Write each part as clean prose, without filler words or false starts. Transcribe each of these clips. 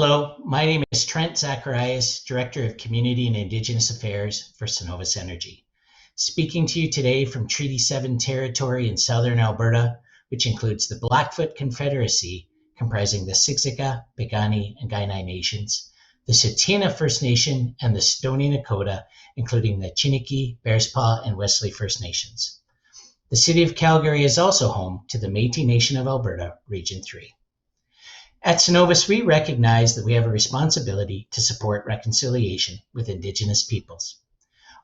Hello, my name is Trent Zacharias, Director of Community and Indigenous Affairs for Cenovus Energy. Speaking to you today from Treaty 7 territory in southern Alberta, which includes the Blackfoot Confederacy, comprising the Siksika, Piikani, and Kainai Nations, the Tsuut'ina First Nation, and the Stoney Nakoda, including the Chiniki, Bearspaw, and Wesley First Nations. The City of Calgary is also home to the Métis Nation of Alberta, Region 3. At Cenovus, we recognize that we have a responsibility to support reconciliation with Indigenous peoples.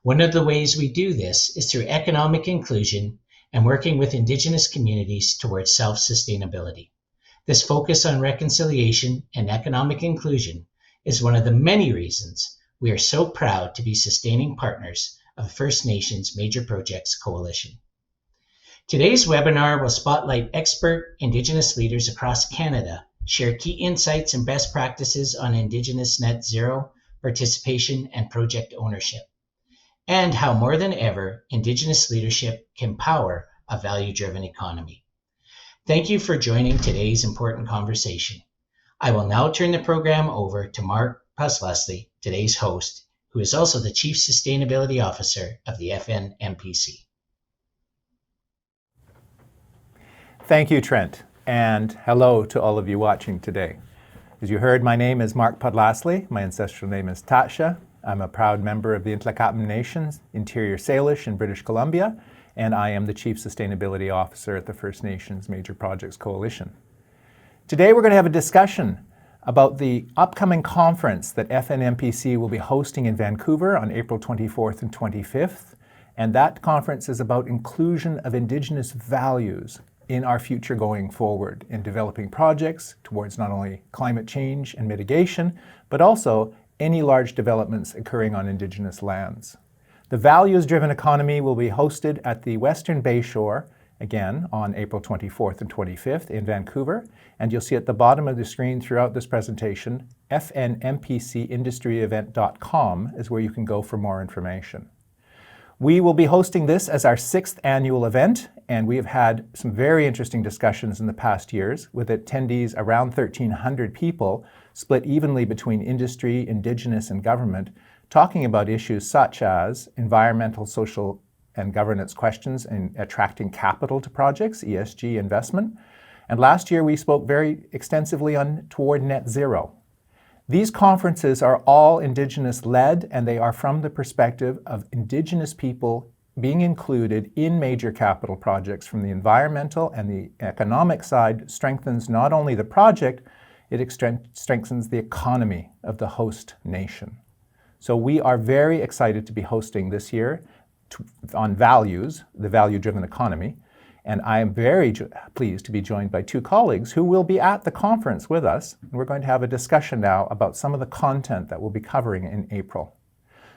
One of the ways we do this is through economic inclusion and working with Indigenous communities towards self-sustainability. This focus on reconciliation and economic inclusion is one of the many reasons we are so proud to be sustaining partners of the First Nations Major Projects Coalition. Today's webinar will spotlight expert Indigenous leaders across Canada, share key insights and best practices on Indigenous net zero, participation, and project ownership, and how more than ever, Indigenous leadership can power a value-driven economy. Thank you for joining today's important conversation. I will now turn the program over to Mark Podlasly, today's host, who is also the Chief Sustainability Officer of the FNMPC. Thank you, Trent. And hello to all of you watching today. As you heard, my name is Mark Podlasly. My ancestral name is Tatsha. I'm a proud member of the Ntlaka'pam Nations, Interior Salish in British Columbia, and I am the Chief Sustainability Officer at the First Nations Major Projects Coalition. Today we're going to have a discussion about the upcoming conference that FNMPC will be hosting in Vancouver on April 24th and 25th, and that conference is about inclusion of Indigenous values in our future going forward in developing projects towards not only climate change and mitigation, but also any large developments occurring on Indigenous lands. The values-driven economy will be hosted at the Western Bayshore, again on April 24th and 25th in Vancouver, and you'll see at the bottom of the screen throughout this presentation, fnmpcindustryevent.com is where you can go for more information. We will be hosting this as our 6th annual event, and we have had some very interesting discussions in the past years with attendees around 1,300 people split evenly between industry, Indigenous, and government, talking about issues such as environmental, social, and governance questions in attracting capital to projects, ESG investment. And last year we spoke very extensively on toward net zero. These conferences are all Indigenous-led, and they are from the perspective of Indigenous people being included in major capital projects from the environmental and the economic side. Strengthens not only the project, it strengthens the economy of the host nation. So we are very excited to be hosting this year on values, the value-driven economy. And I am very pleased to be joined by two colleagues who will be at the conference with us. And we're going to have a discussion now about some of the content that we'll be covering in April.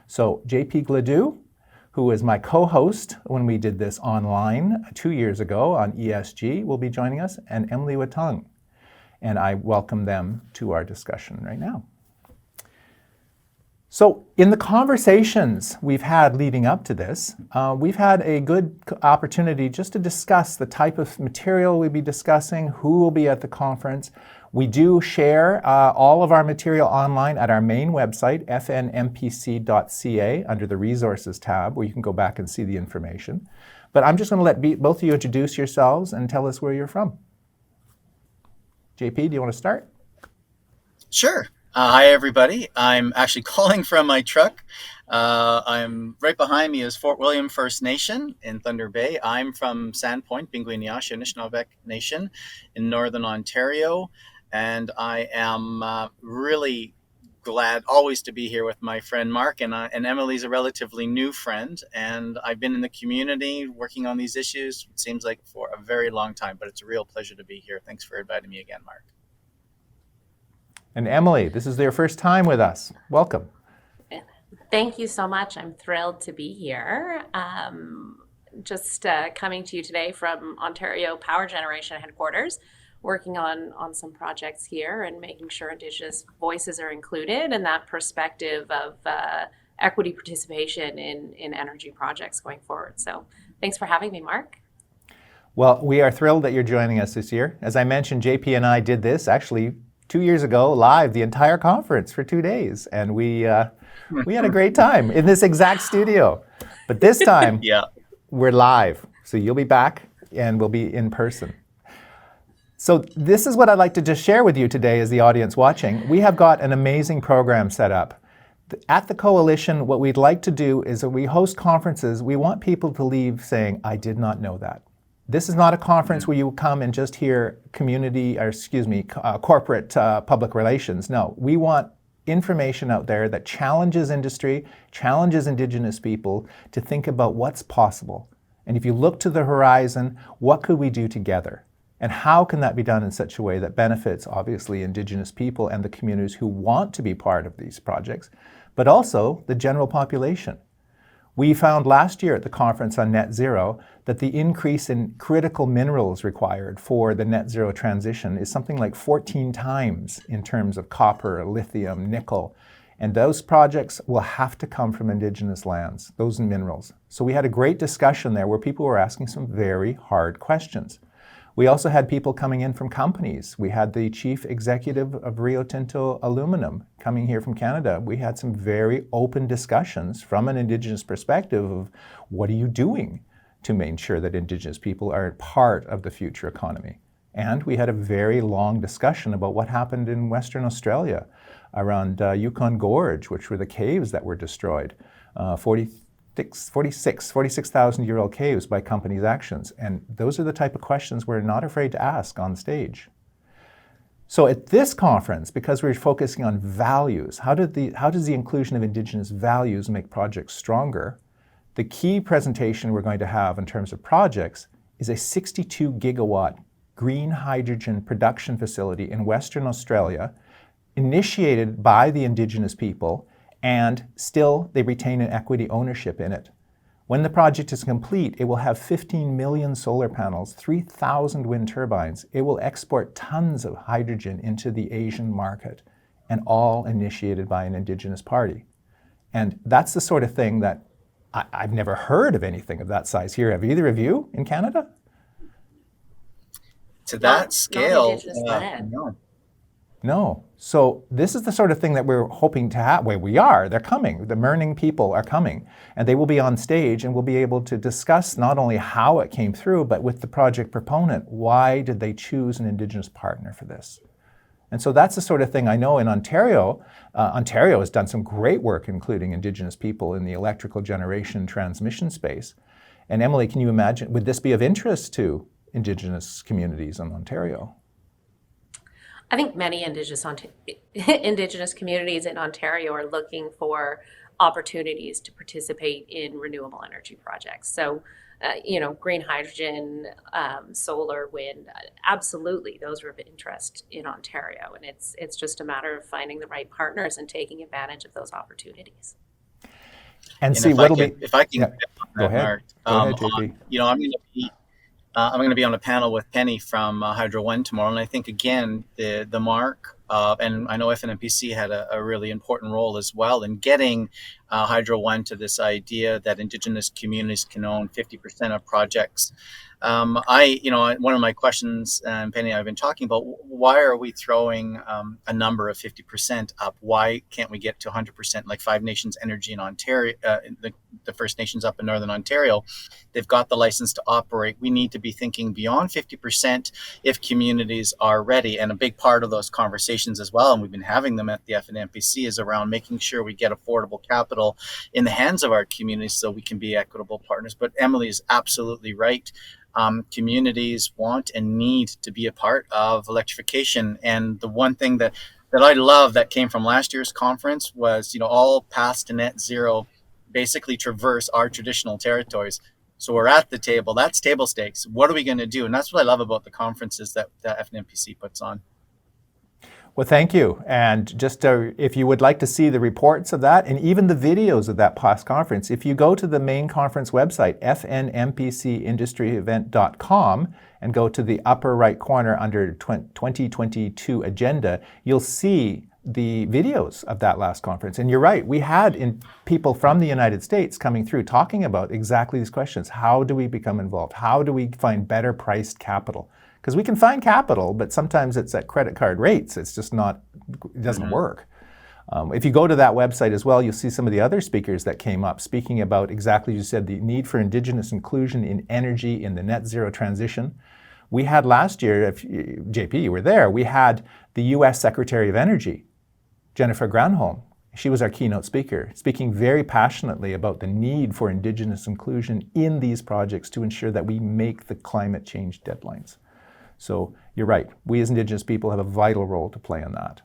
So JP Gladu, who was my co-host when we did this online 2 years ago on ESG, will be joining us, and Emily Whetung. And I welcome them to our discussion right now. So in the conversations we've had leading up to this, we've had a good opportunity just to discuss the type of material we'll be discussing, who will be at the conference. We do share all of our material online at our main website, fnmpc.ca, under the Resources tab, where you can go back and see the information. But I'm just going to let both of you introduce yourselves and tell us where you're from. JP, do you want to start? Sure. Hi, everybody. I'm actually calling from my truck. I'm right behind me is Fort William First Nation in Thunder Bay. I'm from Sandpoint, Bingwiniasha Anishinaabe Nation in Northern Ontario. And I am really glad always to be here with my friend Mark. And Emily's a relatively new friend. And I've been in the community working on these issues, it seems like, for a very long time. But it's a real pleasure to be here. Thanks for inviting me again, Mark. And Emily, this is your first time with us. Welcome. Thank you so much. I'm thrilled to be here. Just coming to you today from Ontario Power Generation Headquarters, working on some projects here and making sure Indigenous voices are included and that perspective of equity participation in energy projects going forward. So thanks for having me, Mark. Well, we are thrilled that you're joining us this year. As I mentioned, JP and I did this actually 2 years ago live the entire conference for 2 days, and we had a great time in this exact studio. But this time, Yeah. we're live, so you'll be back and we'll be in person. So this is what I'd like to just share with you today as the audience watching. We have got an amazing program set up. At the Coalition, what we'd like to do is that we host conferences. We want people to leave saying, I did not know that. This is not a conference where you come and just hear corporate public relations. No, we want information out there that challenges industry, challenges Indigenous people to think about what's possible. And if you look to the horizon, what could we do together? And how can that be done in such a way that benefits, obviously, Indigenous people and the communities who want to be part of these projects, but also the general population? We found last year at the conference on net zero that the increase in critical minerals required for the net zero transition is something like 14 times in terms of copper, lithium, nickel. And those projects will have to come from Indigenous lands, those minerals. So we had a great discussion there where people were asking some very hard questions. We also had people coming in from companies. We had the chief executive of Rio Tinto Aluminum coming here from Canada. We had some very open discussions from an Indigenous perspective of what are you doing to make sure that Indigenous people are part of the future economy. And we had a very long discussion about what happened in Western Australia around Yukon Gorge, which were the caves that were destroyed. 46,000-year-old caves by companies' actions. And those are the type of questions we're not afraid to ask on stage. So at this conference, because we're focusing on values, how does the inclusion of Indigenous values make projects stronger? The key presentation we're going to have in terms of projects is a 62 gigawatt green hydrogen production facility in Western Australia, initiated by the Indigenous people, and still they retain an equity ownership in it. When the project is complete, it will have 15 million solar panels, 3,000 wind turbines. It will export tons of hydrogen into the Asian market, and all initiated by an Indigenous party. And that's the sort of thing that I've never heard of anything of that size here. Have either of you in Canada? To that scale, no. No. So this is the sort of thing that we're hoping to have. Well, we are. They're coming. The Mirning people are coming. And they will be on stage and we'll be able to discuss not only how it came through, but with the project proponent, why did they choose an Indigenous partner for this? And so that's the sort of thing I know in Ontario. Ontario has done some great work, including Indigenous people in the electrical generation transmission space. And Emily, can you imagine, would this be of interest to Indigenous communities in Ontario? I think many Indigenous communities in Ontario are looking for opportunities to participate in renewable energy projects. So, green hydrogen, solar, wind, absolutely, those are of interest in Ontario. And it's just a matter of finding the right partners and taking advantage of those opportunities. And see what'll be. If I can, go ahead. Go ahead, JP. I'm going to be on a panel with Penny from Hydro One tomorrow, and I think again the mark, and I know FNMPC had a really important role as well in getting Hydro One to this idea that Indigenous communities can own 50% of projects. One of my questions, Penny, I've been talking about, why are we throwing a number of 50% up? Why can't we get to 100%? Like Five Nations Energy in Ontario, the First Nations up in Northern Ontario, they've got the license to operate. We need to be thinking beyond 50% if communities are ready. And a big part of those conversations as well, and we've been having them at the FNMPC, is around making sure we get affordable capital in the hands of our communities so we can be equitable partners. But Emily is absolutely right. Communities want and need to be a part of electrification. And the one thing that I love that came from last year's conference was, all paths to net zero basically traverse our traditional territories. So we're at the table. That's table stakes. What are we going to do? And that's what I love about the conferences that FNMPC puts on. Well, thank you. And just if you would like to see the reports of that and even the videos of that past conference, if you go to the main conference website, fnmpcindustryevent.com, and go to the upper right corner under 2022 agenda, you'll see the videos of that last conference. And you're right, we had people from the United States coming through talking about exactly these questions. How do we become involved? How do we find better priced capital? Because we can find capital, but sometimes it's at credit card rates. It's just not, it doesn't work. If you go to that website as well, you'll see some of the other speakers that came up speaking about exactly, you said, the need for Indigenous inclusion in energy in the net zero transition. We had last year, if JP, you were there, we had the US Secretary of Energy, Jennifer Granholm. She was our keynote speaker, speaking very passionately about the need for Indigenous inclusion in these projects to ensure that we make the climate change deadlines. So you're right, we as Indigenous people have a vital role to play in that.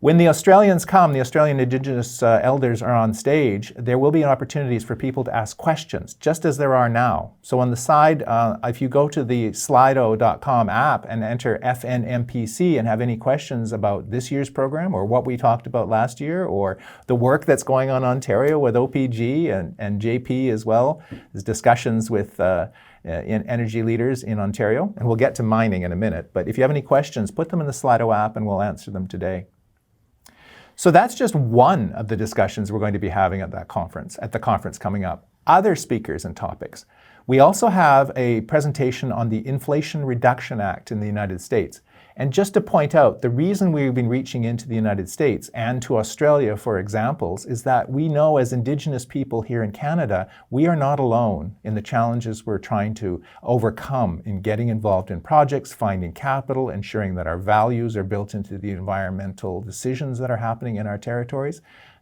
When the Australians come, the Australian Indigenous elders are on stage, there will be opportunities for people to ask questions, just as there are now. So on the side, if you go to the slido.com app and enter FNMPC and have any questions about this year's program or what we talked about last year or the work that's going on in Ontario with OPG and JP as well, there's discussions with energy leaders in Ontario, and we'll get to mining in a minute. But if you have any questions, put them in the Slido app and we'll answer them today. So that's just one of the discussions we're going to be having at the conference coming up. Other speakers and topics. We also have a presentation on the Inflation Reduction Act in the United States. And just to point out, the reason we've been reaching into the United States and to Australia for examples is that we know as Indigenous people here in Canada, we are not alone in the challenges we're trying to overcome in getting involved in projects, finding capital, ensuring that our values are built into the environmental decisions that are happening in our territories.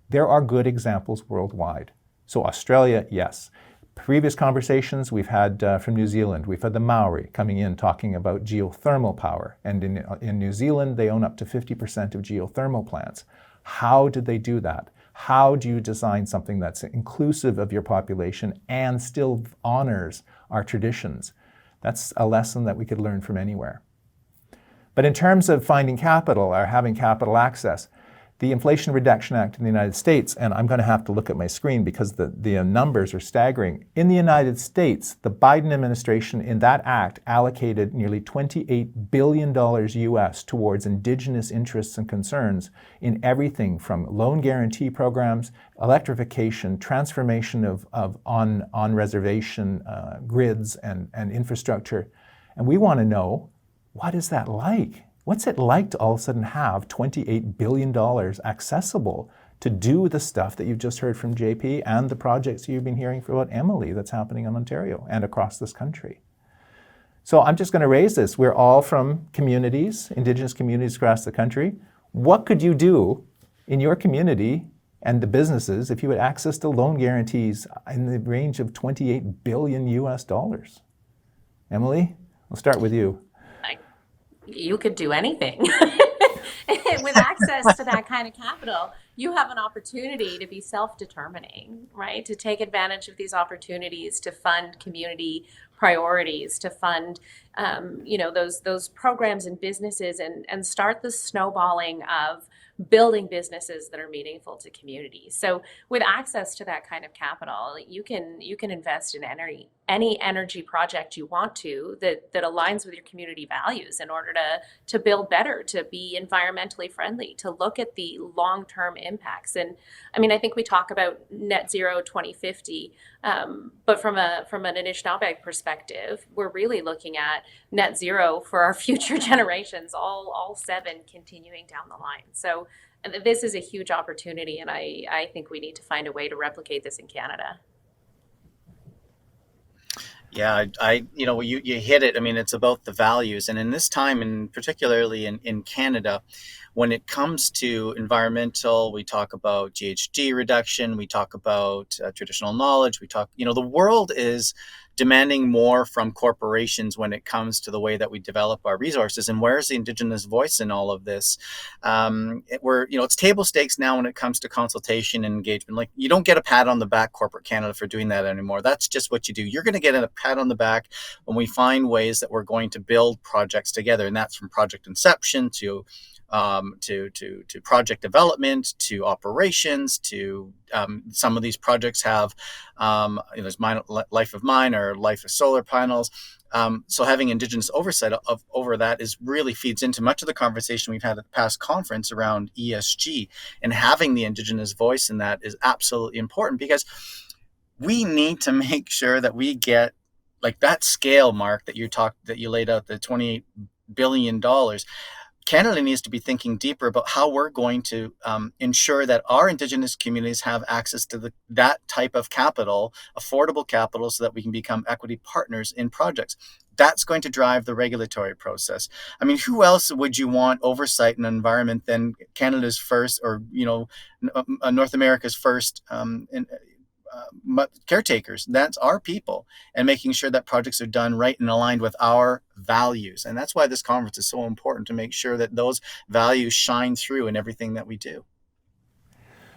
There are good examples worldwide. So Australia, yes. Previous conversations we've had from New Zealand, we've had the Maori coming in talking about geothermal power. And in New Zealand, they own up to 50% of geothermal plants. How did they do that? How do you design something that's inclusive of your population and still honors our traditions? That's a lesson that we could learn from anywhere. But in terms of finding capital or having capital access, the Inflation Reduction Act in the United States, and I'm going to have to look at my screen because the numbers are staggering. In the United States, the Biden administration in that act allocated nearly $28 billion US towards Indigenous interests and concerns in everything from loan guarantee programs, electrification, transformation of on-reservation grids and infrastructure. And we want to know, what is that like? What's it like to all of a sudden have $28 billion accessible to do the stuff that you've just heard from JP and the projects you've been hearing about Emily that's happening in Ontario and across this country? So I'm just going to raise this. We're all from communities, Indigenous communities across the country. What could you do in your community and the businesses if you had access to loan guarantees in the range of $28 billion US dollars? Emily, I'll start with you. You could do anything. With access to that kind of capital, you have an opportunity to be self-determining, right? To take advantage of these opportunities to fund community priorities, to fund, those programs and businesses, and start the snowballing of building businesses that are meaningful to communities. So with access to that kind of capital, you can invest in any energy project you want to that aligns with your community values in order to build better, to be environmentally friendly, to look at the long-term impacts. And I mean, I think we talk about net zero 2050, but from an Anishinaabe perspective, we're really looking at net zero for our future generations, all seven continuing down the line. So this is a huge opportunity, and I think we need to find a way to replicate this in Canada. Yeah, you hit it. I mean, it's about the values. And in this time, and particularly in Canada, when it comes to environmental, we talk about GHG reduction, we talk about traditional knowledge, the world is demanding more from corporations when it comes to the way that we develop our resources. And where's the Indigenous voice in all of this? It's table stakes now when it comes to consultation and engagement. Like, you don't get a pat on the back, corporate Canada, for doing that anymore. That's just what you do. You're going to get a pat on the back when we find ways that we're going to build projects together. And that's from project inception to project development, to operations, to some of these projects have there's life of mine or life of solar panels. So having Indigenous oversight over that really feeds into much of the conversation we've had at the past conference around ESG, and having the Indigenous voice in that is absolutely important, because we need to make sure that we get like that scale, Mark, that you laid out, the $28 billion, Canada needs to be thinking deeper about how we're going to ensure that our Indigenous communities have access to that type of capital, affordable capital, so that we can become equity partners in projects. That's going to drive the regulatory process. I mean, who else would you want oversight in environment than Canada's first, or North America's first caretakers? That's our people, and making sure that projects are done right and aligned with our values. And that's why this conference is so important, to make sure that those values shine through in everything that we do.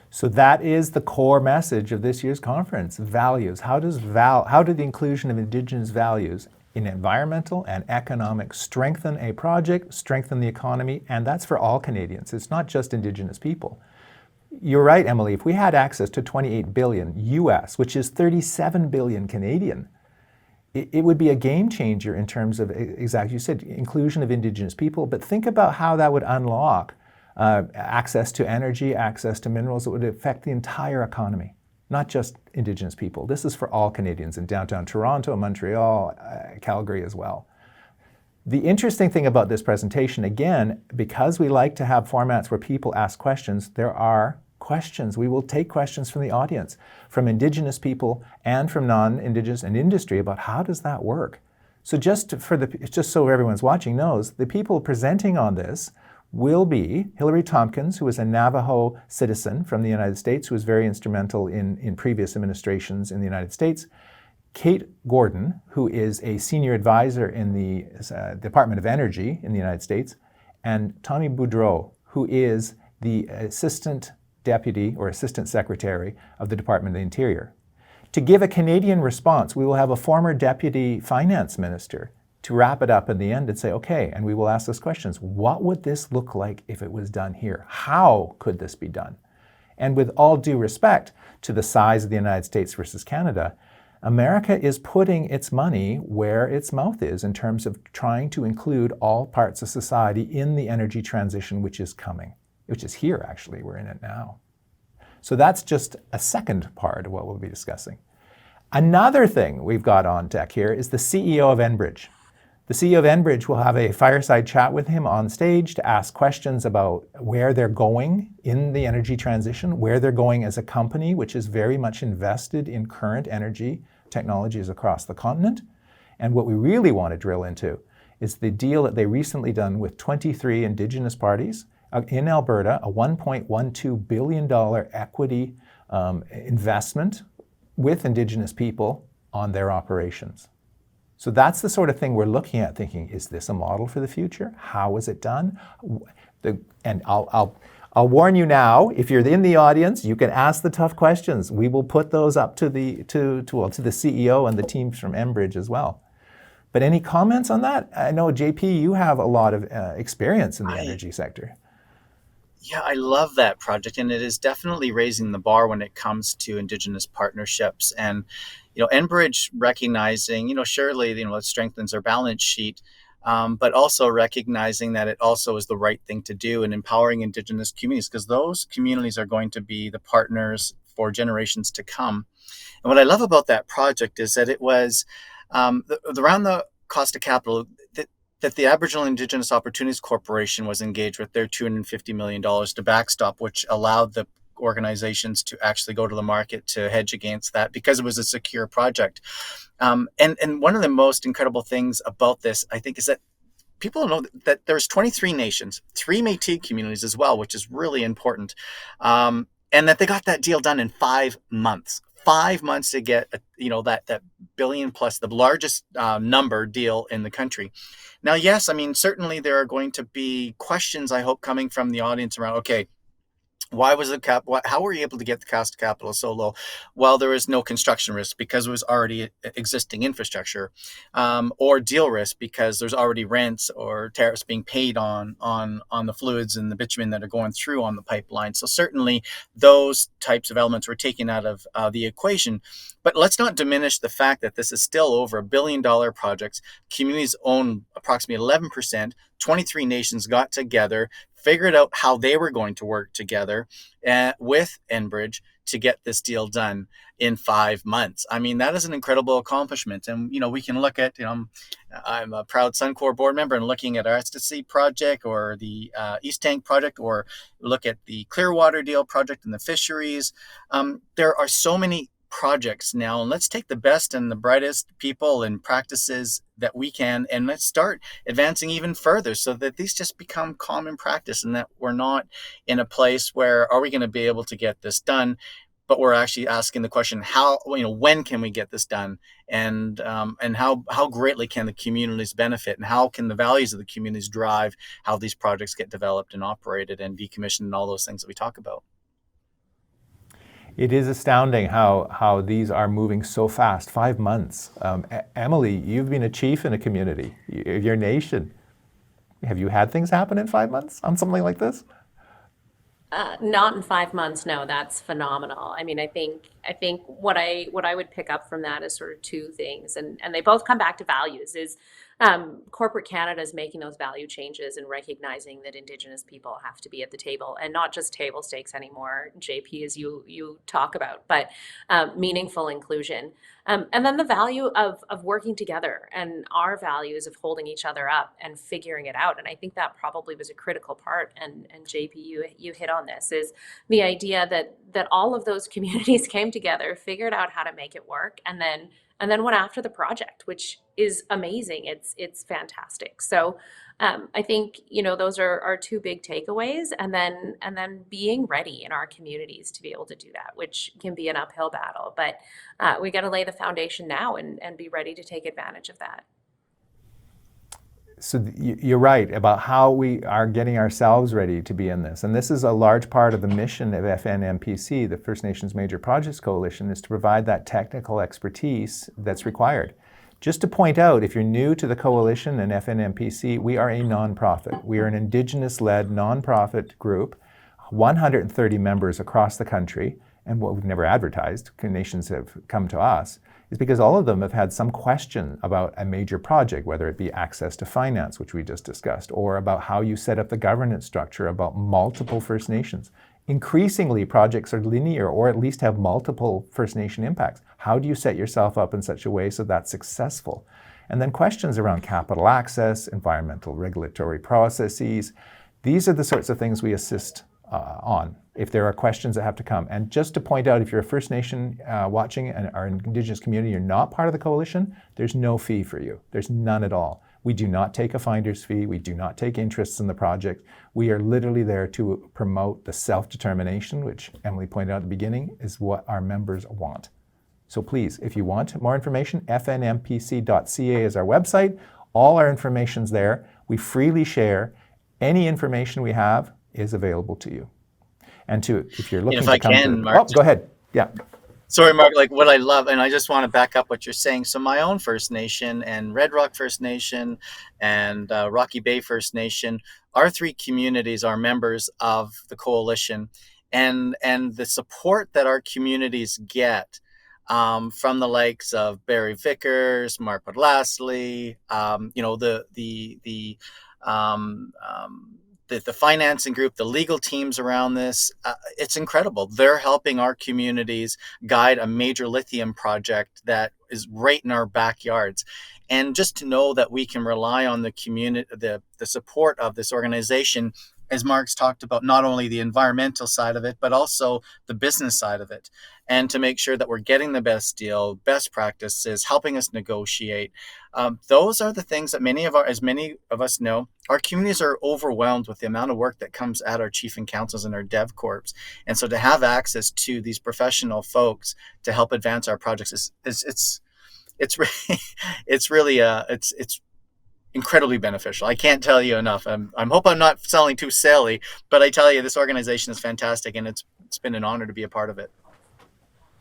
So that is the core message of this year's conference: values. How do the inclusion of Indigenous values in environmental and economic strengthen a project, strengthen the economy? And that's for all Canadians. It's not just Indigenous people. You're right, Emily. If we had access to 28 billion US, which is 37 billion Canadian, it would be a game changer in terms of, exactly, you said, inclusion of Indigenous people. But think about how that would unlock access to energy, access to minerals that would affect the entire economy, not just Indigenous people. This is for all Canadians in downtown Toronto, Montreal, Calgary as well. The interesting thing about this presentation, again, because we like to have formats where people ask questions, there are questions. We will take questions from the audience, from Indigenous people and from non-Indigenous and industry, about how does that work. So just so everyone's watching knows, the people presenting on this will be Hillary Tompkins, who is a Navajo citizen from the United States, who was very instrumental in previous administrations in the United States; Kate Gordon, who is a senior advisor in the Department of Energy in the United States; and Tommy Boudreau, who is the Assistant Deputy or Assistant Secretary of the Department of the Interior. To give a Canadian response, we will have a former Deputy Finance Minister to wrap it up in the end and say, okay, and we will ask those questions. What would this look like if it was done here? How could this be done? And with all due respect to the size of the United States versus Canada, America is putting its money where its mouth is in terms of trying to include all parts of society in the energy transition, which is coming, which is here, actually. We're in it now. So that's just a second part of what we'll be discussing. Another thing we've got on deck here is the CEO of Enbridge. The CEO of Enbridge will have a fireside chat with him on stage to ask questions about where they're going in the energy transition, where they're going as a company, which is very much invested in current energy technologies across the continent. And what we really want to drill into is the deal that they recently done with 23 Indigenous parties in Alberta, a $1.12 billion equity investment with Indigenous people on their operations. So that's the sort of thing we're looking at, thinking, is this a model for the future? How is it done? And I'll warn you now, if you're in the audience, you can ask the tough questions. We will put those up to the CEO and the teams from Enbridge as well. But any comments on that? I know, JP, you have a lot of experience in the energy sector. Yeah, I love that project, and it is definitely raising the bar when it comes to Indigenous partnerships. And Enbridge recognizing, surely, it strengthens our balance sheet, but also recognizing that it also is the right thing to do in empowering Indigenous communities, because those communities are going to be the partners for generations to come. And what I love about that project is that it was around the cost of capital that the Aboriginal Indigenous Opportunities Corporation was engaged with their $250 million to backstop, which allowed the organizations to actually go to the market to hedge against that, because it was a secure project. And one of the most incredible things about this, I think, is that people know that there's 23 nations, 3 Métis communities as well, which is really important, and that they got that deal done in 5 months. 5 months to get that billion plus, the largest number deal in the country. Now, yes, I mean, certainly there are going to be questions, I hope, coming from the audience around, okay, why was how were you able to get the cost of capital so low? Well, there is no construction risk because it was already existing infrastructure, or deal risk because there's already rents or tariffs being paid on the fluids and the bitumen that are going through on the pipeline. So certainly those types of elements were taken out of the equation. But let's not diminish the fact that this is still over $1 billion projects. Communities own approximately 11%. 23 nations got together, figured out how they were going to work together with Enbridge to get this deal done in 5 months. I mean, that is an incredible accomplishment. And, we can look at, I'm a proud Suncor board member, and looking at our Ecstasy project or the East Tank project, or look at the Clearwater deal project and the fisheries. There are so many projects now, and let's take the best and the brightest people and practices that we can, and let's start advancing even further so that these just become common practice, and that we're not in a place where are we going to be able to get this done, but we're actually asking the question, how, when can we get this done, and how greatly can the communities benefit, and how can the values of the communities drive how these projects get developed and operated and decommissioned, and all those things that we talk about. It is astounding how these are moving so fast. 5 months. Emily, you've been a chief in a community, your nation. Have you had things happen in 5 months on something like this? Not in 5 months. No, that's phenomenal. I mean, I think what I would pick up from that is sort of two things, and they both come back to values. Is corporate Canada is making those value changes and recognizing that Indigenous people have to be at the table, and not just table stakes anymore, JP, as you talk about, but meaningful inclusion. And then the value of working together, and our values of holding each other up and figuring it out. And I think that probably was a critical part. And JP, you hit on this, is the idea that all of those communities came together, figured out how to make it work, and then went after the project, which is amazing. It's fantastic. So I think, those are two big takeaways, and then being ready in our communities to be able to do that, which can be an uphill battle, but we got to lay the foundation now and be ready to take advantage of that. So you're right about how we are getting ourselves ready to be in this. And this is a large part of the mission of FNMPC, the First Nations Major Projects Coalition, is to provide that technical expertise that's required. Just to point out, if you're new to the coalition and FNMPC, we are a nonprofit. We are an Indigenous-led nonprofit group, 130 members across the country. And what we've never advertised, nations have come to us, is because all of them have had some question about a major project, whether it be access to finance, which we just discussed, or about how you set up the governance structure about multiple First Nations. Increasingly, projects are linear or at least have multiple First Nation impacts. How do you set yourself up in such a way so that's successful? And then questions around capital access, environmental regulatory processes. These are the sorts of things we assist on if there are questions that have to come. And just to point out, if you're a First Nation watching and are an Indigenous community, you're not part of the coalition, there's no fee for you. There's none at all. We do not take a finder's fee. We do not take interests in the project. We are literally there to promote the self-determination, which Emily pointed out at the beginning, is what our members want. So please, if you want more information, fnmpc.ca is our website. All our information's there. We freely share. Any information we have is available to you. And if you're looking if I to come can, to... Mark, go ahead. Yeah. Sorry, Mark, like what I love, and I just want to back up what you're saying. So my own First Nation and Red Rock First Nation and Rocky Bay First Nation, our three communities are members of the coalition, and the support that our communities get from the likes of Barry Vickers, Mark Podlasly, the financing group, the legal teams around this, it's incredible. They're helping our communities guide a major lithium project that is right in our backyards. And just to know that we can rely on the community, the support of this organization, as Mark's talked about, not only the environmental side of it, but also the business side of it. And to make sure that we're getting the best deal, best practices, helping us negotiate. Those are the things that as many of us know, our communities are overwhelmed with the amount of work that comes at our chief and councils and our dev corps. And so to have access to these professional folks to help advance our projects it's really incredibly beneficial. I can't tell you enough. I hope I'm not selling too silly, but I tell you, this organization is fantastic, and it's been an honor to be a part of it.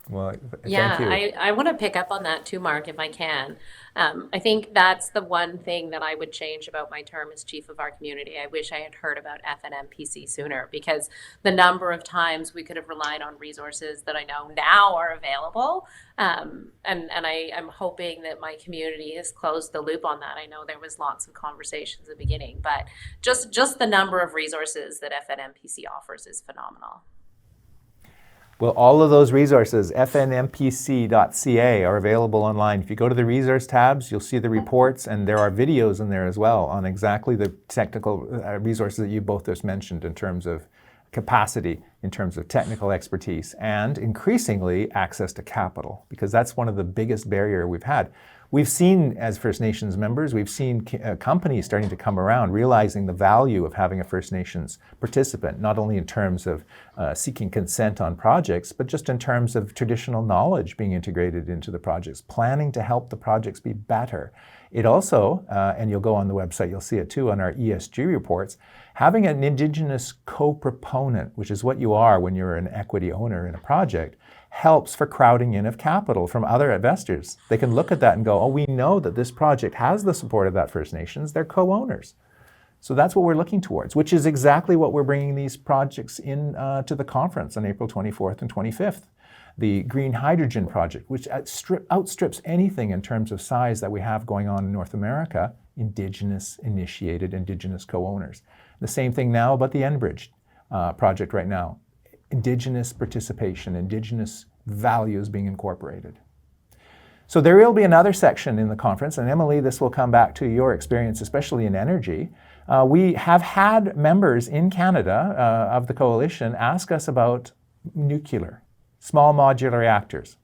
Well, Yeah, thank you. I want to pick up on that too, Mark, if I can. I think that's the one thing that I would change about my term as chief of our community. I wish I had heard about FNMPC sooner, because the number of times we could have relied on resources that I know now are available. I'm hoping that my community has closed the loop on that. I know there was lots of conversations at the beginning, but just the number of resources that FNMPC offers is phenomenal. Well, all of those resources, fnmpc.ca, are available online. If you go to the resource tabs, you'll see the reports, and there are videos in there as well on exactly the technical resources that you both just mentioned in terms of capacity, in terms of technical expertise, and increasingly access to capital, because that's one of the biggest barriers we've had. We've seen, as First Nations members, we've seen companies starting to come around, realizing the value of having a First Nations participant, not only in terms of seeking consent on projects, but just in terms of traditional knowledge being integrated into the projects, planning to help the projects be better. It also, and you'll go on the website, you'll see it too on our ESG reports, having an Indigenous co-proponent, which is what you are when you're an equity owner in a project, helps for crowding in of capital from other investors. They can look at that and go, oh, we know that this project has the support of that First Nations, they're co-owners. So that's what we're looking towards, which is exactly what we're bringing these projects in to the conference on April 24th and 25th. The green hydrogen project, which outstrips anything in terms of size that we have going on in North America, Indigenous initiated, Indigenous co-owners. The same thing now about the Enbridge project right now. Indigenous participation, Indigenous values being incorporated. So there will be another section in the conference, and Emily, this will come back to your experience, especially in energy. We have had members in Canada of the coalition ask us about nuclear, small modular reactors.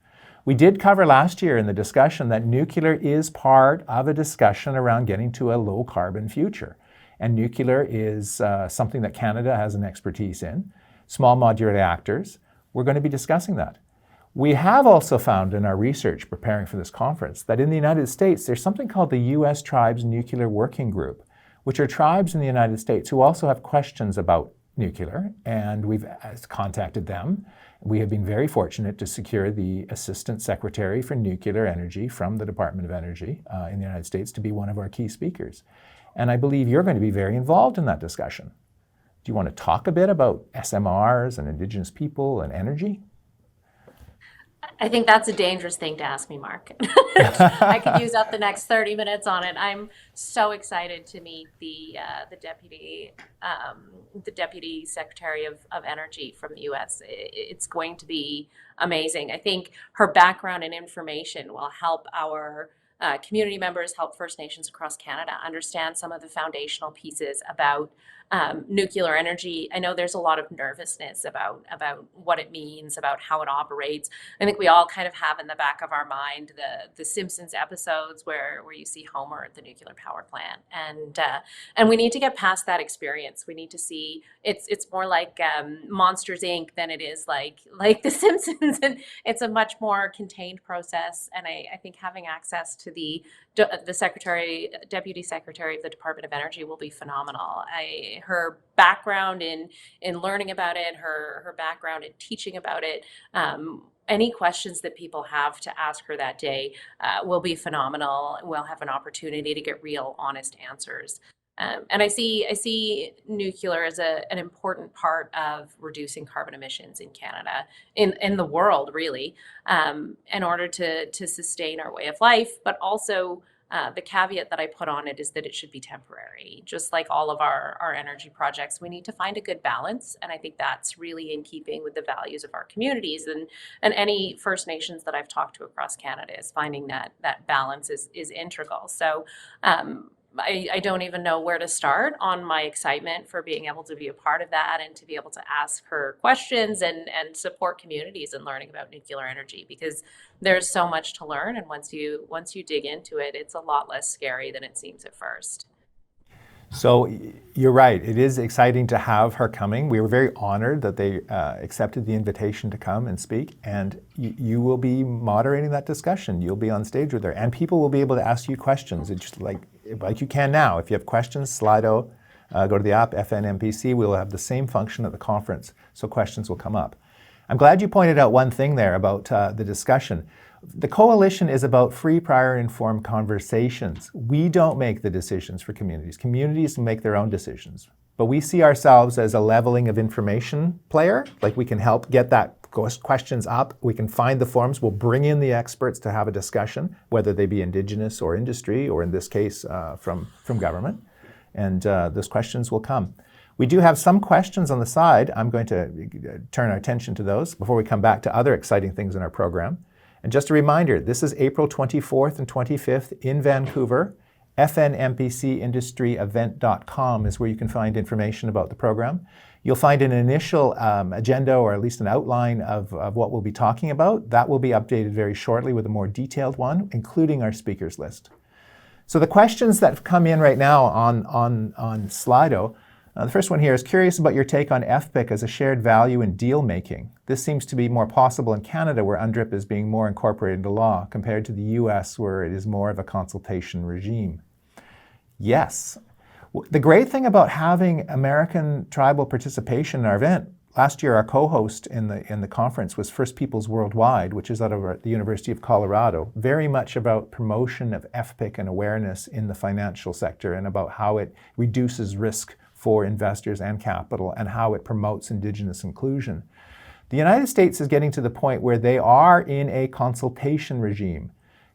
We did cover last year in the discussion that nuclear is part of a discussion around getting to a low carbon future. And nuclear is something that Canada has an expertise in. Small modular reactors, we're going to be discussing that. We have also found in our research preparing for this conference that in the United States, there's something called the U.S. Tribes Nuclear Working Group, which are tribes in the United States who also have questions about nuclear, and we've contacted them. We have been very fortunate to secure the Assistant Secretary for Nuclear Energy from the Department of Energy in the United States to be one of our key speakers. And I believe you're going to be very involved in that discussion. Do you want to talk a bit about SMRs and Indigenous people and energy? I think that's a dangerous thing to ask me, Mark. I could use up the next 30 minutes on it. I'm so excited to meet the Deputy Secretary of Energy from the U.S. It's going to be amazing. I think her background and information will help our community members, help First Nations across Canada understand some of the foundational pieces about nuclear energy. I know there's a lot of nervousness about what it means, about how it operates. I think we all kind of have in the back of our mind the Simpsons episodes where you see Homer at the nuclear power plant, and we need to get past that experience. We need to see it's more like Monsters Inc. than it is like the Simpsons, and it's a much more contained process. And I think having access to the Deputy Secretary of the Department of Energy will be phenomenal. Her background in learning about it, her background in teaching about it, any questions that people have to ask her that day will be phenomenal. We'll have an opportunity to get real, honest answers. And I see nuclear as an important part of reducing carbon emissions in Canada, in the world, really, in order to sustain our way of life, but also the caveat that I put on it is that it should be temporary. Just like all of our energy projects, we need to find a good balance. And I think that's really in keeping with the values of our communities. And any First Nations that I've talked to across Canada is finding that balance is integral. So I don't even know where to start on my excitement for being able to be a part of that and to be able to ask her questions and support communities in learning about nuclear energy, because there's so much to learn. And once you dig into it, it's a lot less scary than it seems at first. So you're right. It is exciting to have her coming. We were very honored that they accepted the invitation to come and speak. And you will be moderating that discussion. You'll be on stage with her. And people will be able to ask you questions. It's just like you can now. If you have questions, Slido, go to the app, FNMPC. We will have the same function at the conference. So questions will come up. I'm glad you pointed out one thing there about the discussion. The coalition is about free, prior, informed conversations. We don't make the decisions for communities. Communities make their own decisions. But we see ourselves as a leveling of information player. Like, we can help get that questions up. We can find the forums. We'll bring in the experts to have a discussion, whether they be Indigenous or industry, or in this case, from government. And those questions will come. We do have some questions on the side. I'm going to turn our attention to those before we come back to other exciting things in our program. And just a reminder, this is April 24th and 25th in Vancouver. FNMPCindustryevent.com is where you can find information about the program. You'll find an initial agenda, or at least an outline of what we'll be talking about. That will be updated very shortly with a more detailed one, including our speakers list. So the questions that have come in right now on Slido, the first one here is curious about your take on FPIC as a shared value in deal making. This seems to be more possible in Canada, where UNDRIP is being more incorporated into law, compared to the US, where it is more of a consultation regime. Yes. The great thing about having American tribal participation in our event, last year our co-host in the conference was First Peoples Worldwide, which is out of the University of Colorado, very much about promotion of FPIC and awareness in the financial sector, and about how it reduces risk for investors and capital, and how it promotes Indigenous inclusion. The United States is getting to the point where they are in a consultation regime.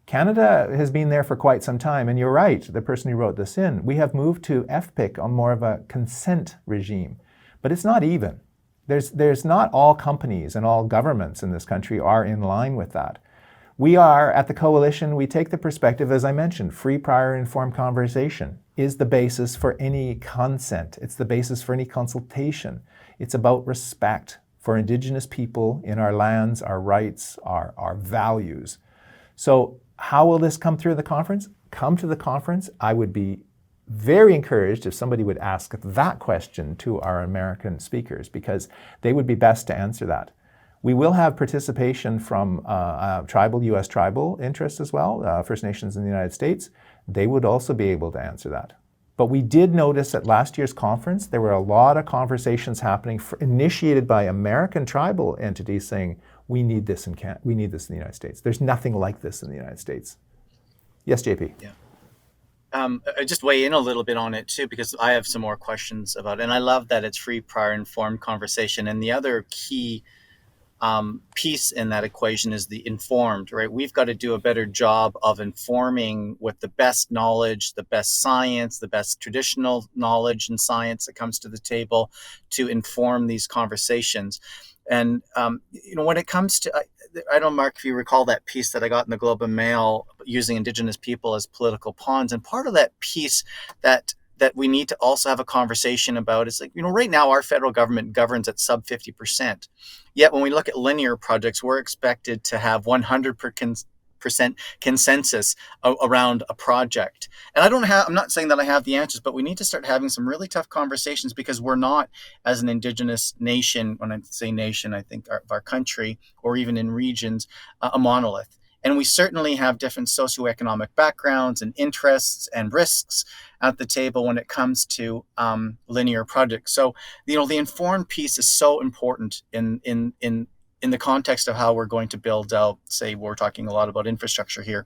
Canada has been there for quite some time, and you're right, the person who wrote this in, we have moved to FPIC on more of a consent regime, but it's not even. There's not all companies and all governments in this country are in line with that. We are, at the coalition, we take the perspective, as I mentioned, free, prior, informed conversation is the basis for any consent. It's the basis for any consultation. It's about respect for Indigenous people in our lands, our rights, our values. So how will this come through the conference? Come to the conference. I would be very encouraged if somebody would ask that question to our American speakers, because they would be best to answer that. We will have participation from US tribal interests as well, First Nations in the United States. They would also be able to answer that. But we did notice at last year's conference, there were a lot of conversations happening initiated by American tribal entities saying, we need this in the United States. There's nothing like this in the United States. Yes, JP? Yeah. I just weigh in a little bit on it too, because I have some more questions about it. And I love that it's free, prior, informed conversation. And the other key piece in that equation is the informed, right? We've got to do a better job of informing with the best knowledge, the best science, the best traditional knowledge and science that comes to the table to inform these conversations. And, when it comes to, I don't know, Mark, if you recall that piece that I got in the Globe and Mail using Indigenous people as political pawns. And part of that piece that we need to also have a conversation about is, like, right now our federal government governs at sub 50%. Yet when we look at linear projects, we're expected to have 100% consensus around a project. And I'm not saying that I have the answers, but we need to start having some really tough conversations, because we're not, as an Indigenous nation, when I say nation, I think of our country, or even in regions, a monolith. And we certainly have different socioeconomic backgrounds and interests and risks at the table when it comes to linear projects. So, the informed piece is so important in the context of how we're going to build out, say, we're talking a lot about infrastructure here.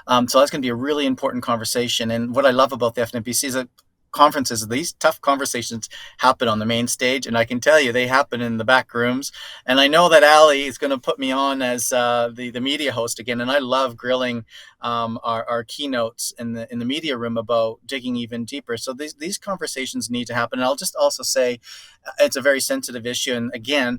So that's going to be a really important conversation. And what I love about the FNMPC is that conferences, these tough conversations happen on the main stage, and I can tell you they happen in the back rooms. And I know that Ali is going to put me on as the media host again, and I love grilling our keynotes in the media room about digging even deeper. So these conversations need to happen. And I'll just also say it's a very sensitive issue, and again,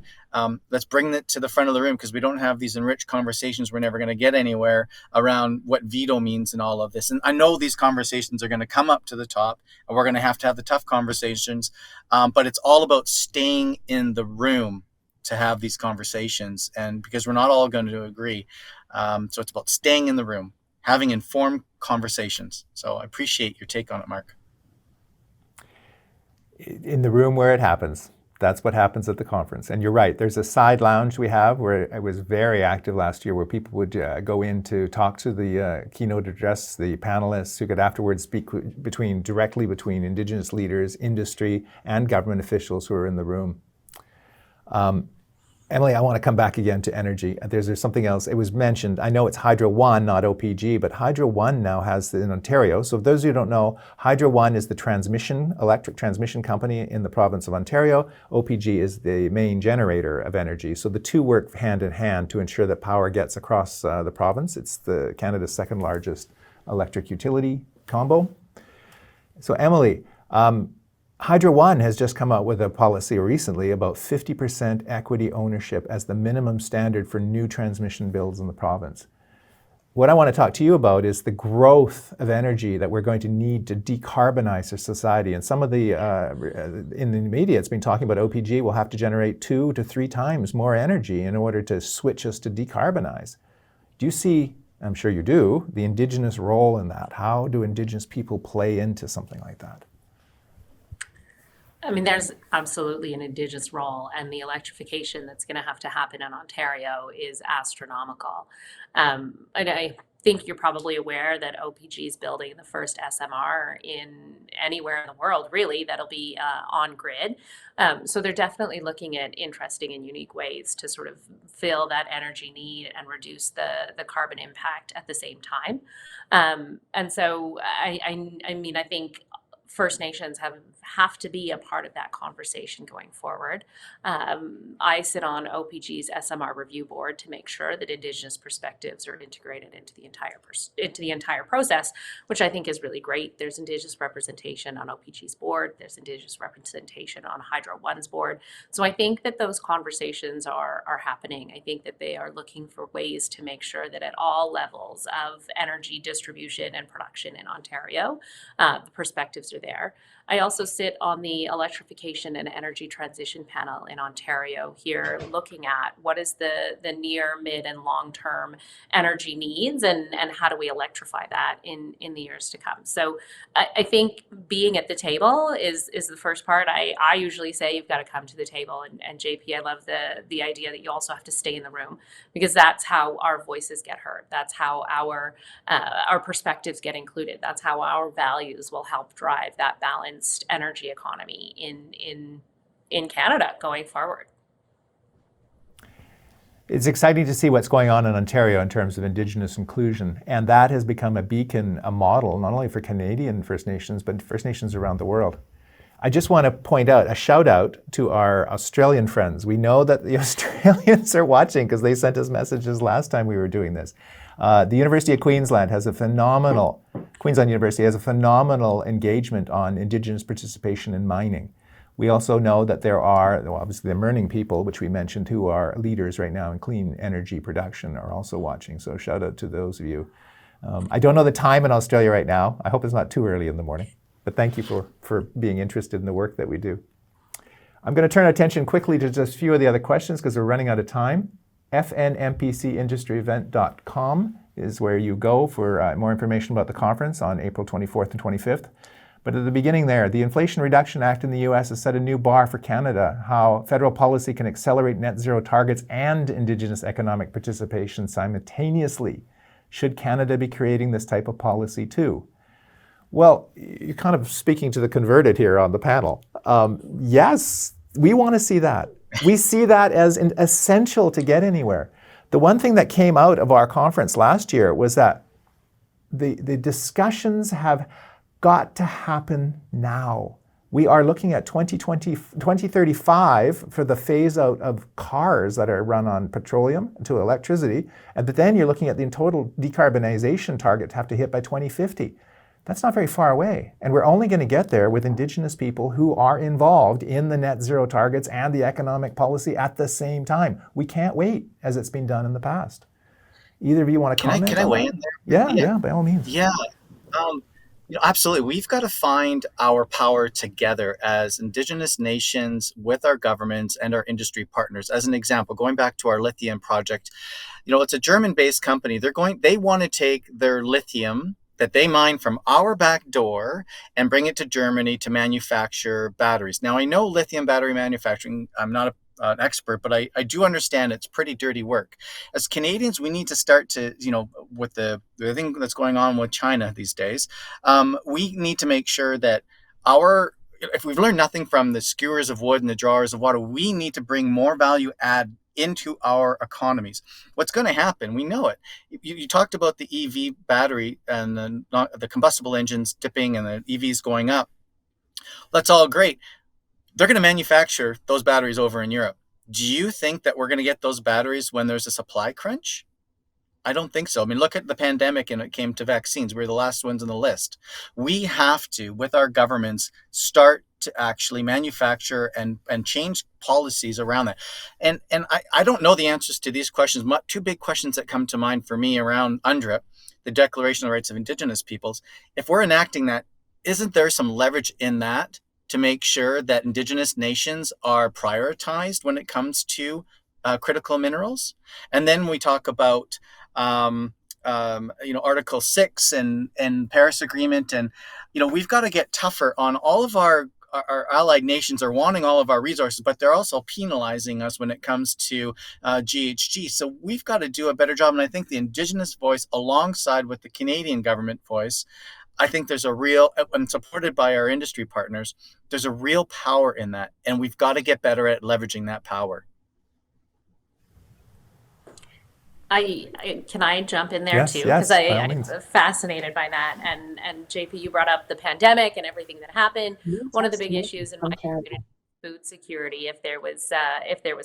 let's bring it to the front of the room, because we don't have these enriched conversations, we're never going to get anywhere around what veto means in all of this. And I know these conversations are going to come up to the top, and we're going to have the tough conversations, but it's all about staying in the room to have these conversations, and because we're not all going to agree. So it's about staying in the room, having informed conversations. So I appreciate your take on it, Mark. In the room where it happens. That's what happens at the conference. And you're right, there's a side lounge we have where I was very active last year, where people would go in to talk to the keynote address, the panelists, who could afterwards speak directly between Indigenous leaders, industry, and government officials who are in the room. Emily, I want to come back again to energy. There's something else. It was mentioned. I know it's Hydro One, not OPG, but Hydro One now has in Ontario. So, those of you who don't know, Hydro One is the electric transmission company in the province of Ontario. OPG is the main generator of energy. So, the two work hand in hand to ensure that power gets across the province. It's Canada's second largest electric utility combo. So, Emily, Hydro One has just come out with a policy recently about 50% equity ownership as the minimum standard for new transmission builds in the province. What I want to talk to you about is the growth of energy that we're going to need to decarbonize our society. And some of the, in the media, it's been talking about OPG will have to generate 2 to 3 times more energy in order to switch us to decarbonize. Do you see, I'm sure you do, the Indigenous role in that? How do Indigenous people play into something like that? I mean, there's absolutely an Indigenous role, and the electrification that's going to have to happen in Ontario is astronomical. And I think you're probably aware that OPG is building the first SMR in anywhere in the world, really, that'll be on grid. So they're definitely looking at interesting and unique ways to sort of fill that energy need and reduce the carbon impact at the same time. And so, I mean, I think First Nations have to be a part of that conversation going forward. I sit on OPG's SMR review board to make sure that Indigenous perspectives are integrated into the entire process, which I think is really great. There's Indigenous representation on OPG's board. There's Indigenous representation on Hydro One's board. So I think that those conversations are happening. I think that they are looking for ways to make sure that at all levels of energy distribution and production in Ontario, the perspectives are there. I also sit on the electrification and energy transition panel in Ontario here, looking at what is the near, mid, and long-term energy needs, and how do we electrify that in the years to come. So I think being at the table is the first part. I usually say you've got to come to the table, and JP, I love the idea that you also have to stay in the room, because that's how our voices get heard. That's how our perspectives get included. That's how our values will help drive that balanced energy economy in Canada going forward. It's exciting to see what's going on in Ontario in terms of Indigenous inclusion, and that has become a beacon, a model, not only for Canadian First Nations, but First Nations around the world. I just want to point out, a shout out to our Australian friends. We know that the Australians are watching because they sent us messages last time we were doing this. The University of Queensland has a phenomenal engagement on Indigenous participation in mining. We also know that there are, obviously the Mirning people, which we mentioned, who are leaders right now in clean energy production, are also watching. So shout out to those of you. I don't know the time in Australia right now. I hope it's not too early in the morning. But thank you for being interested in the work that we do. I'm going to turn our attention quickly to just a few of the other questions because we're running out of time. FNMPCindustryevent.com is where you go for more information about the conference on April 24th and 25th. But at the beginning there, the Inflation Reduction Act in the US has set a new bar for Canada, how federal policy can accelerate net zero targets and Indigenous economic participation simultaneously. Should Canada be creating this type of policy too? Well, you're kind of speaking to the converted here on the panel. Yes, we want to see that. We see that as essential to get anywhere. The one thing that came out of our conference last year was that the discussions have got to happen now. We are looking at 2035 for the phase out of cars that are run on petroleum to electricity. But then you're looking at the total decarbonization target to have to hit by 2050. That's not very far away. And we're only going to get there with Indigenous people who are involved in the net zero targets and the economic policy at the same time. We can't wait as it's been done in the past. Either of you want to comment? Can I weigh in there? Yeah, by all means. Yeah. Absolutely. We've got to find our power together as Indigenous nations with our governments and our industry partners. As an example, going back to our lithium project, it's a German-based company. They want to take their lithium that they mine from our back door and bring it to Germany to manufacture batteries. Now, I know lithium battery manufacturing, I'm not an expert, but I do understand it's pretty dirty work. As Canadians, we need to start to, with the thing that's going on with China these days, we need to make sure that if we've learned nothing from the skewers of wood and the drawers of water, we need to bring more value add into our economies. What's going to happen? We know it. You talked about the EV battery and the combustible engines dipping and the EVs going up. That's all great. They're going to manufacture those batteries over in Europe. Do you think that we're going to get those batteries when there's a supply crunch? I don't think so. I mean, look at the pandemic and it came to vaccines. We're the last ones on the list. We have to, with our governments, start to actually manufacture and change policies around that. And I don't know the answers to these questions. Two big questions that come to mind for me around UNDRIP, the Declaration of the Rights of Indigenous Peoples. If we're enacting that, isn't there some leverage in that to make sure that Indigenous nations are prioritized when it comes to critical minerals? And then we talk about Article 6 and Paris Agreement, and we've got to get tougher on all of our allied nations are wanting all of our resources, but they're also penalizing us when it comes to GHG. So we've got to do a better job. And I think the Indigenous voice, alongside with the Canadian government voice, I think there's a real, and supported by our industry partners, there's a real power in that. And we've got to get better at leveraging that power. Can I jump in there Yes, too? yes, Because by all I'm means. fascinated by that. And JP, you brought up the pandemic and everything that happened. One of the big issues in my community, food security, if there was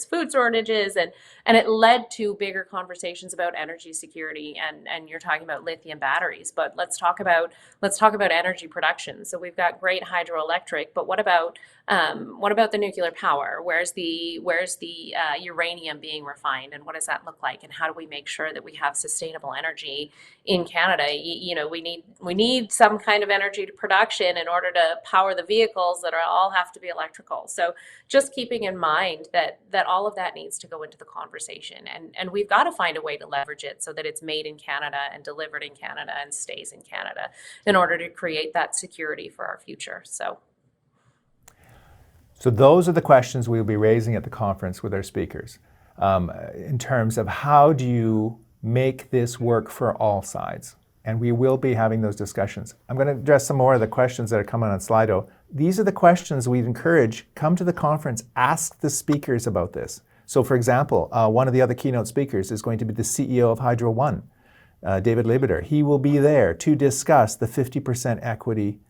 food shortages, and it led to bigger conversations about energy security, and you're talking about lithium batteries, but let's talk about energy production. So we've got great hydroelectric, but what about the nuclear power? Where's the uranium being refined, and what does that look like, and how do we make sure that we have sustainable energy in Canada? We need some kind of energy to production in order to power the vehicles that all have to be electrical. So just keeping in mind that all of that needs to go into the conversation, and we've got to find a way to leverage it so that it's made in Canada and delivered in Canada and stays in Canada in order to create that security for our future. So those are the questions we'll be raising at the conference with our speakers, in terms of how do you make this work for all sides. And we will be having those discussions. I'm going to address some more of the questions that are coming on Slido. These are the questions we'd encourage. Come to the conference, ask the speakers about this. So for example, one of the other keynote speakers is going to be the CEO of Hydro One, David Lebeter. He will be there to discuss the 50% equity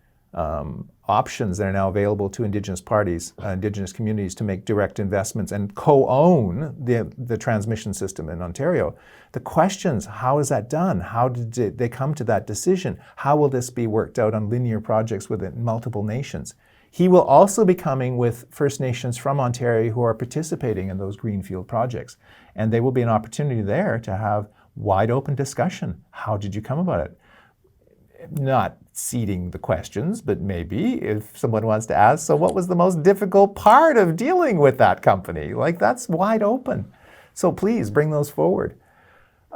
options that are now available to Indigenous parties, Indigenous communities, to make direct investments and co-own the transmission system in Ontario. The questions, how is that done? How did they come to that decision? How will this be worked out on linear projects within multiple nations? He will also be coming with First Nations from Ontario who are participating in those greenfield projects. And there will be an opportunity there to have wide open discussion. How did you come about it? Not seeding the questions, but maybe if someone wants to ask, so what was the most difficult part of dealing with that company? Like, that's wide open. So please bring those forward.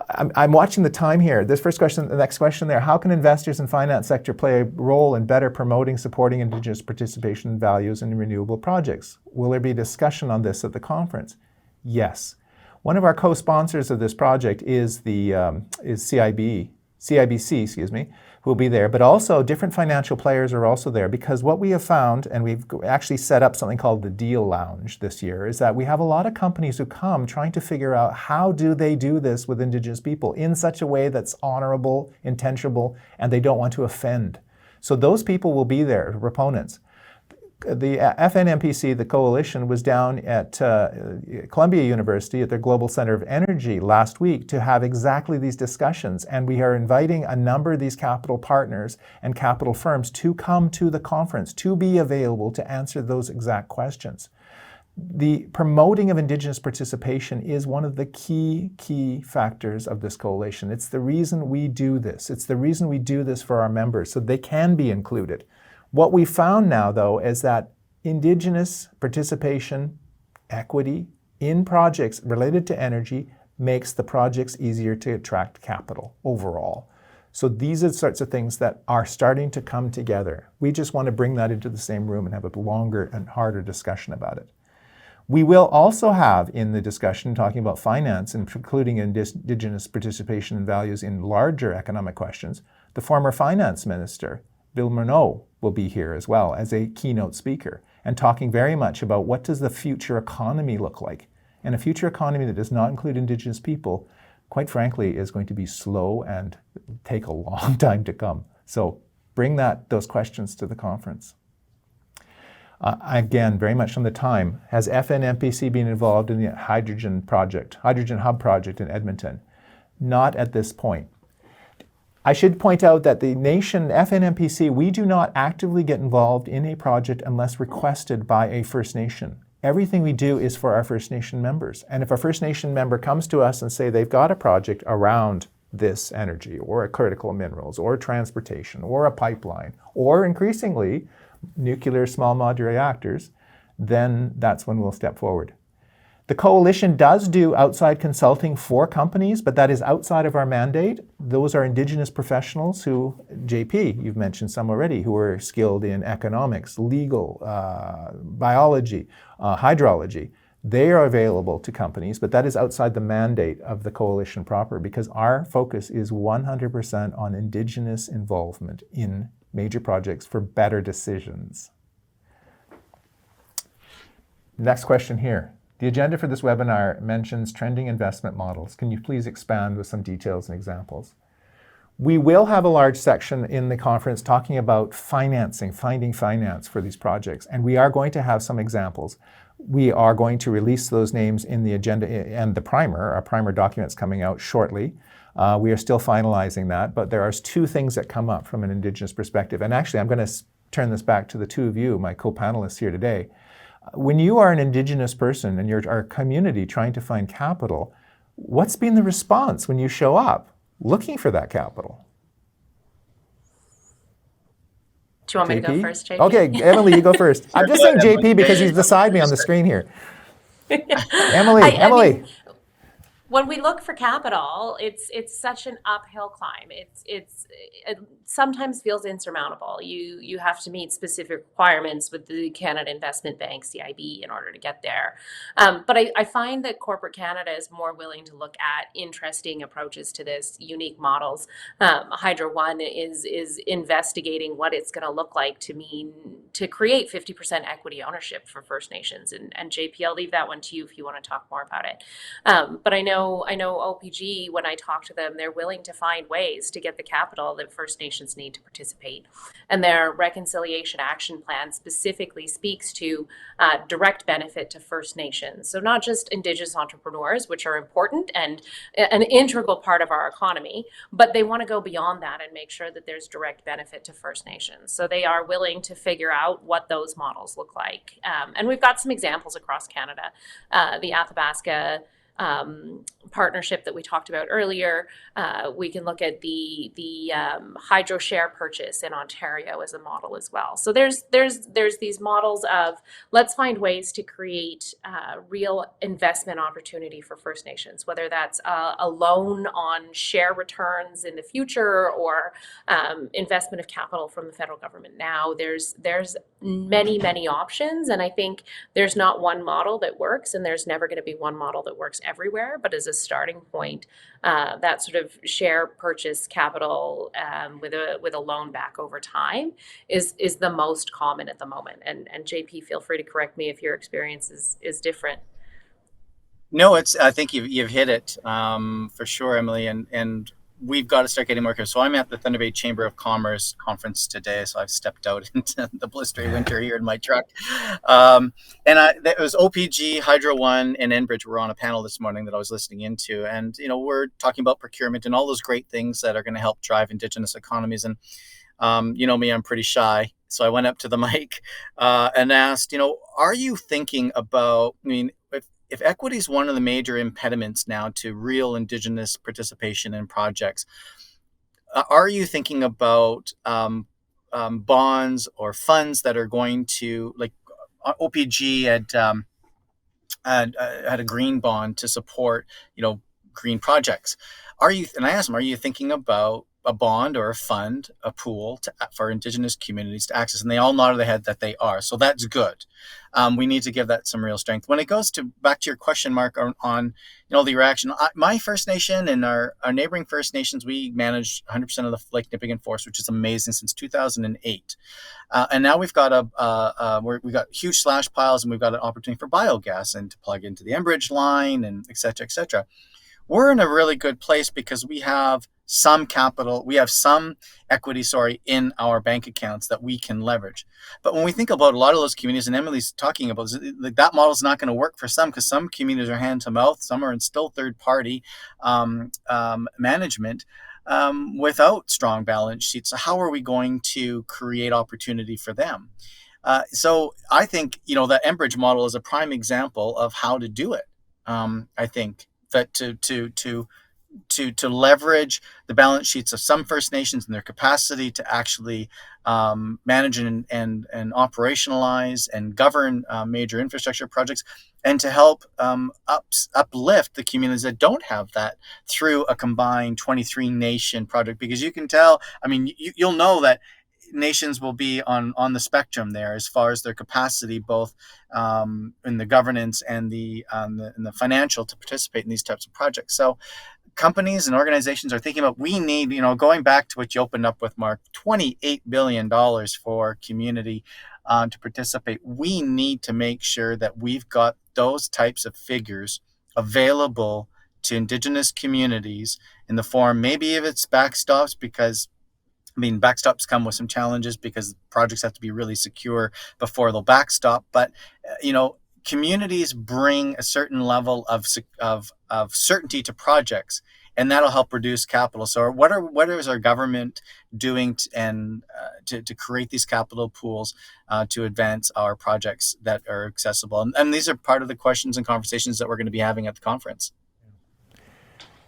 I'm watching the time here. This first question, the next question there, how can investors and finance sector play a role in better promoting, supporting Indigenous participation and values in renewable projects? Will there be discussion on this at the conference? Yes. One of our co-sponsors of this project is CIBC, who will be there, but also different financial players are also there, because what we have found, and we've actually set up something called the Deal Lounge this year, is that we have a lot of companies who come trying to figure out how do they do this with Indigenous people in such a way that's honorable, intentionable, and they don't want to offend. So those people will be there, proponents. The FNMPC, the coalition, was down at Columbia University at their Global Center of Energy last week to have exactly these discussions. And we are inviting a number of these capital partners and capital firms to come to the conference, to be available to answer those exact questions. The promoting of Indigenous participation is one of the key factors of this coalition. It's the reason we do this. It's the reason we do this for our members, so they can be included. What we found now, though, is that Indigenous participation, equity in projects related to energy makes the projects easier to attract capital overall. So these are the sorts of things that are starting to come together. We just want to bring that into the same room and have a longer and harder discussion about it. We will also have in the discussion talking about finance, including Indigenous participation and values in larger economic questions. The former finance minister, Bill Murneau, will be here as well as a keynote speaker and talking very much about what does the future economy look like. And a future economy that does not include Indigenous people, quite frankly, is going to be slow and take a long time to come. So bring those questions to the conference. Again, very much on the time, has FNMPC been involved in the hydrogen hub project in Edmonton? Not at this point. I should point out that the nation, FNMPC, we do not actively get involved in a project unless requested by a First Nation. Everything we do is for our First Nation members. And if a First Nation member comes to us and say they've got a project around this energy or critical minerals or transportation or a pipeline or increasingly nuclear small modular reactors, then that's when we'll step forward. The coalition does do outside consulting for companies, but that is outside of our mandate. Those are Indigenous professionals who, JP, you've mentioned some already, who are skilled in economics, legal, biology, hydrology. They are available to companies, but that is outside the mandate of the coalition proper, because our focus is 100% on Indigenous involvement in major projects for better decisions. Next question here. The agenda for this webinar mentions trending investment models. Can you please expand with some details and examples? We will have a large section in the conference talking about financing, finding finance for these projects, and we are going to have some examples. We are going to release those names in the agenda and the primer. Our primer document's coming out shortly. We are still finalizing that, but there are two things that come up from an Indigenous perspective. And actually, I'm going to turn this back to the two of you, my co-panelists here today. When you are an Indigenous person and you're our community trying to find capital, what's been the response when you show up looking for that capital? Do you want me to go first, JP? Okay, Emily, you go first. I'm just saying JP because he's beside me on the screen here. Emily. I mean, when we look for capital, it's such an uphill climb. It sometimes feels insurmountable. You have to meet specific requirements with the Canada Investment Bank, CIB, in order to get there. But I find that corporate Canada is more willing to look at interesting approaches to this, unique models. Hydro One is investigating what it's going to look like to create 50% equity ownership for First Nations. And JP, I'll leave that one to you if you want to talk more about it. But I know OPG, when I talk to them, they're willing to find ways to get the capital that First Nations need to participate. And their reconciliation action plan specifically speaks to direct benefit to First Nations. So not just Indigenous entrepreneurs, which are important and an integral part of our economy, but they want to go beyond that and make sure that there's direct benefit to First Nations. So they are willing to figure out what those models look like. And we've got some examples across Canada. The Athabasca partnership that we talked about earlier. We can look at the hydro share purchase in Ontario as a model as well. So there's these models of let's find ways to create real investment opportunity for First Nations, whether that's a loan on share returns in the future or investment of capital from the federal government now. There's many options, and I think there's not one model that works, and there's never going to be one model that works everywhere, but as a starting point, that sort of share purchase capital with a loan back over time is the most common at the moment. And JP, feel free to correct me if your experience is different. No, I think you've hit it for sure, Emily, and we've got to start getting more careful. So I'm at the Thunder Bay Chamber of Commerce conference today, so I've stepped out into the blistery winter here in my truck. And it was OPG, Hydro One, and Enbridge were on a panel this morning that I was listening into. And, we're talking about procurement and all those great things that are going to help drive Indigenous economies. And, you know me, I'm pretty shy. So I went up to the mic and asked, are you thinking about, if equity is one of the major impediments now to real Indigenous participation in projects, are you thinking about bonds or funds that are going to, like OPG had a green bond to support, green projects? And I asked them, are you thinking about a bond or a fund, a pool for Indigenous communities to access, and they all nod their head that they are. So that's good. We need to give that some real strength. When it goes to back to your question, Mark, on the reaction, my First Nation and our neighboring First Nations, we manage 100% of the Lake Nipigon Forest, which is amazing, since 2008. And now we've got we've got huge slash piles, and we've got an opportunity for biogas and to plug into the Enbridge line, and et cetera, et cetera. We're in a really good place because we have some capital, we have some equity, in our bank accounts that we can leverage. But when we think about a lot of those communities, and Emily's talking about, that model is not going to work for some, because some communities are hand to mouth, some are in still third party management without strong balance sheets. So how are we going to create opportunity for them? So I think, the Enbridge model is a prime example of how to do it. I think that to leverage the balance sheets of some First Nations and their capacity to actually manage and operationalize and govern major infrastructure projects, and to help uplift the communities that don't have that through a combined 23 nation project. Because you can tell, you'll know that nations will be on the spectrum there as far as their capacity, both in the governance and the financial, to participate in these types of projects. So companies and organizations are thinking about, we need, going back to what you opened up with, Mark, $28 billion for community to participate. We need to make sure that we've got those types of figures available to Indigenous communities in the form, maybe if it's backstops, because backstops come with some challenges because projects have to be really secure before they'll backstop. But, communities bring a certain level of certainty to projects, and that'll help reduce capital. So what is our government doing to create these capital pools to advance our projects that are accessible? And these are part of the questions and conversations that we're going to be having at the conference.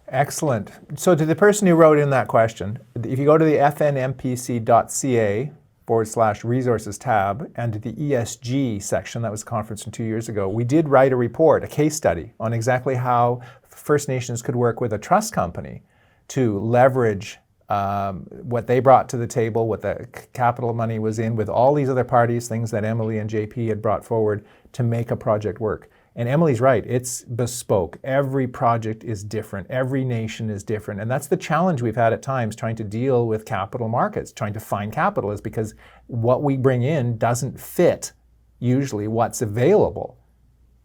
Excellent. So to the person who wrote in that question, if you go to the fnmpc.ca/resources tab and to the ESG section, that was a conference from 2 years ago, we did write a report, a case study on exactly how First Nations could work with a trust company to leverage what they brought to the table, what the capital money was in, with all these other parties, things that Emily and JP had brought forward to make a project work. And Emily's right, it's bespoke. Every project is different. Every nation is different. And that's the challenge we've had at times trying to deal with capital markets, trying to find capital, is because what we bring in doesn't fit usually what's available.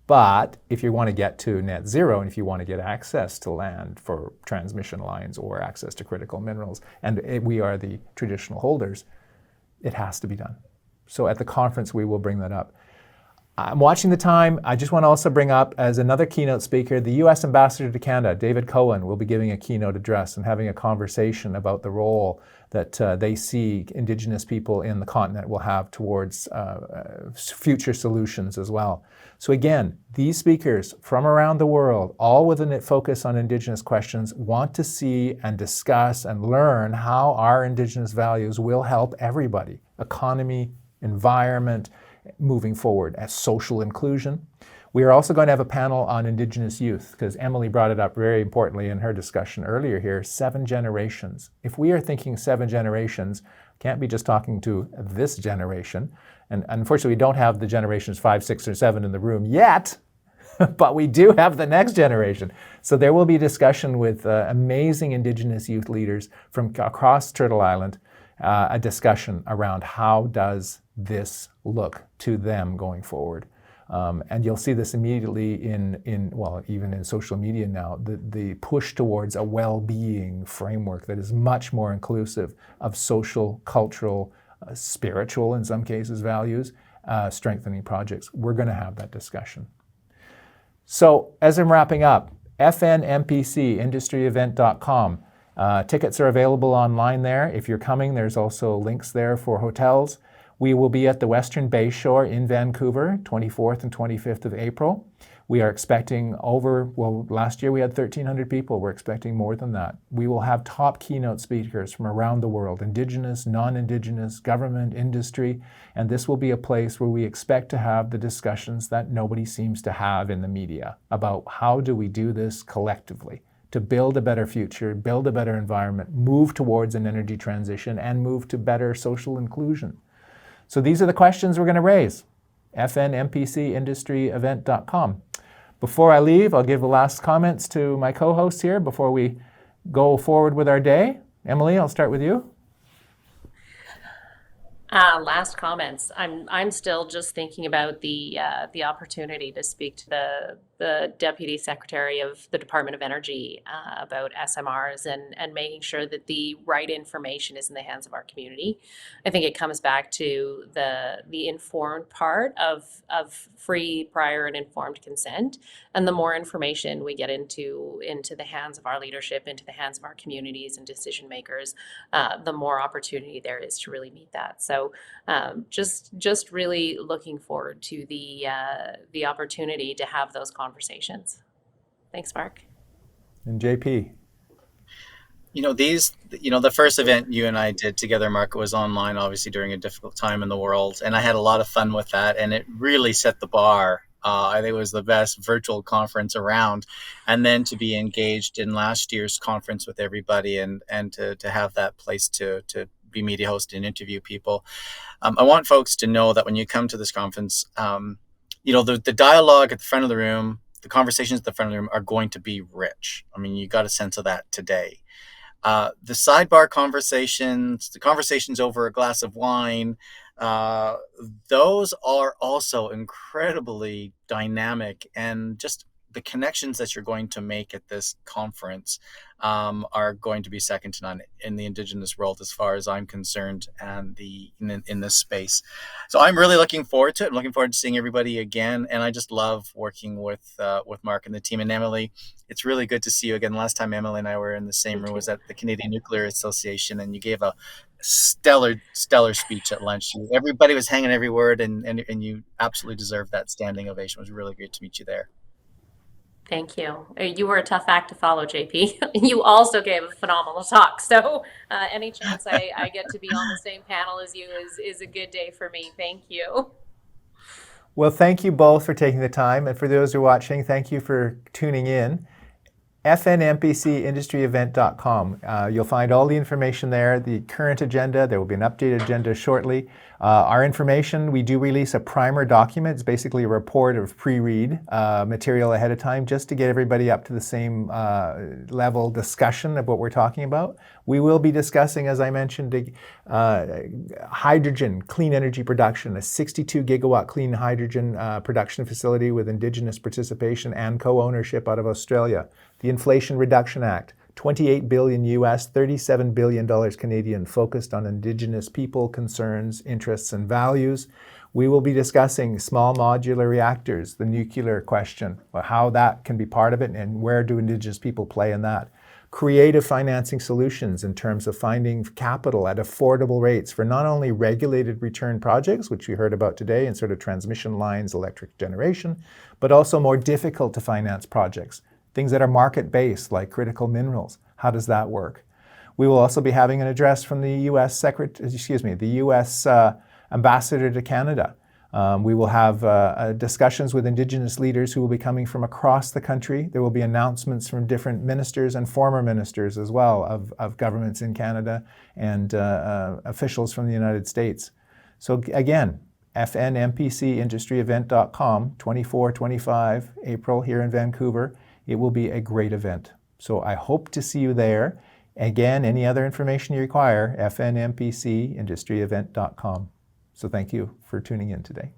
But if you want to get to net zero, and if you want to get access to land for transmission lines or access to critical minerals, and we are the traditional holders, it has to be done. So at the conference, we will bring that up. I'm watching the time. I just want to also bring up, as another keynote speaker, the U.S. Ambassador to Canada, David Cohen, will be giving a keynote address and having a conversation about the role that they see Indigenous people in the continent will have towards future solutions as well. So again, these speakers from around the world, all with a focus on Indigenous questions, want to see and discuss and learn how our Indigenous values will help everybody, economy, environment, moving forward, as social inclusion. We are also going to have a panel on Indigenous youth, because Emily brought it up very importantly in her discussion earlier here, 7 generations. If we are thinking 7 generations, can't be just talking to this generation. And unfortunately, we don't have the generations 5, 6, or 7 in the room yet, but we do have the next generation. So there will be discussion with amazing Indigenous youth leaders from across Turtle Island, a discussion around how does this look to them going forward. And you'll see this immediately even in social media now, the push towards a well-being framework that is much more inclusive of social, cultural, spiritual, in some cases, values, strengthening projects. We're going to have that discussion. So as I'm wrapping up, FNMPC, industryevent.com. Tickets are available online there. If you're coming, there's also links there for hotels. We will be at the Western Bay Shore in Vancouver, 24th and 25th of April. We are expecting last year we had 1,300 people. We're expecting more than that. We will have top keynote speakers from around the world, Indigenous, non-Indigenous, government, industry, and this will be a place where we expect to have the discussions that nobody seems to have in the media about how do we do this collectively to build a better future, build a better environment, move towards an energy transition, and move to better social inclusion? So these are the questions we're going to raise. FNMPCindustryevent.com. Before I leave, I'll give the last comments to my co-hosts here before we go forward with our day. Emily, I'll start with you. Last comments. I'm still just thinking about the opportunity to speak to the Deputy Secretary of the Department of Energy about SMRs and making sure that the right information is in the hands of our community. I think it comes back to the informed part of free, prior, and informed consent. And the more information we get into the hands of our leadership, into the hands of our communities and decision makers, the more opportunity there is to really meet that. So just really looking forward to the opportunity to have those conversations. Thanks, Mark. And JP. The first event you and I did together, Mark, was online, obviously during a difficult time in the world. And I had a lot of fun with that. And it really set the bar. I think it was the best virtual conference around. And then to be engaged in last year's conference with everybody and to have that place to be media host and interview people. I want folks to know that when you come to this conference, the dialogue at the front of the room, the conversations at the front of the room are going to be rich. I mean, you got a sense of that today. The sidebar conversations, the conversations over a glass of wine, those are also incredibly dynamic, and just the connections that you're going to make at this conference are going to be second to none in the Indigenous world, as far as I'm concerned, and in this space. So I'm really looking forward to it. I'm looking forward to seeing everybody again, and I just love working with Mark and the team. And Emily, it's really good to see you again. Last time Emily and I were in the same room was at the Canadian Nuclear Association, and you gave a stellar speech at lunch. Everybody was hanging every word, and you absolutely deserved that standing ovation. It was really great to meet you there. Thank you. You were a tough act to follow, JP. You also gave a phenomenal talk. So any chance I get to be on the same panel as you is a good day for me. Thank you. Well, thank you both for taking the time. And for those who are watching, thank you for tuning in. FNMPCindustryevent.com. You'll find all the information there, the current agenda. There will be an updated agenda shortly. Our information, we do release a primer document. It's basically a report of pre-read material ahead of time, just to get everybody up to the same level discussion of what we're talking about. We will be discussing, as I mentioned, hydrogen, clean energy production, a 62 gigawatt clean hydrogen production facility with Indigenous participation and co-ownership out of Australia. The Inflation Reduction Act, $28 billion US, $37 billion Canadian, focused on Indigenous people, concerns, interests, and values. We will be discussing small modular reactors, the nuclear question, how that can be part of it, and where do Indigenous people play in that. Creative financing solutions in terms of finding capital at affordable rates for not only regulated return projects, which we heard about today, and sort of transmission lines, electric generation, but also more difficult to finance projects. Things that are market-based, like critical minerals. How does that work? We will also be having an address from the U.S. Ambassador to Canada. We will have discussions with Indigenous leaders who will be coming from across the country. There will be announcements from different ministers and former ministers as well of governments in Canada and officials from the United States. So again, FNMPCindustryevent.com, 24-25 April here in Vancouver. It will be a great event. So I hope to see you there. Again, any other information you require, FNMPCindustryevent.com. So thank you for tuning in today.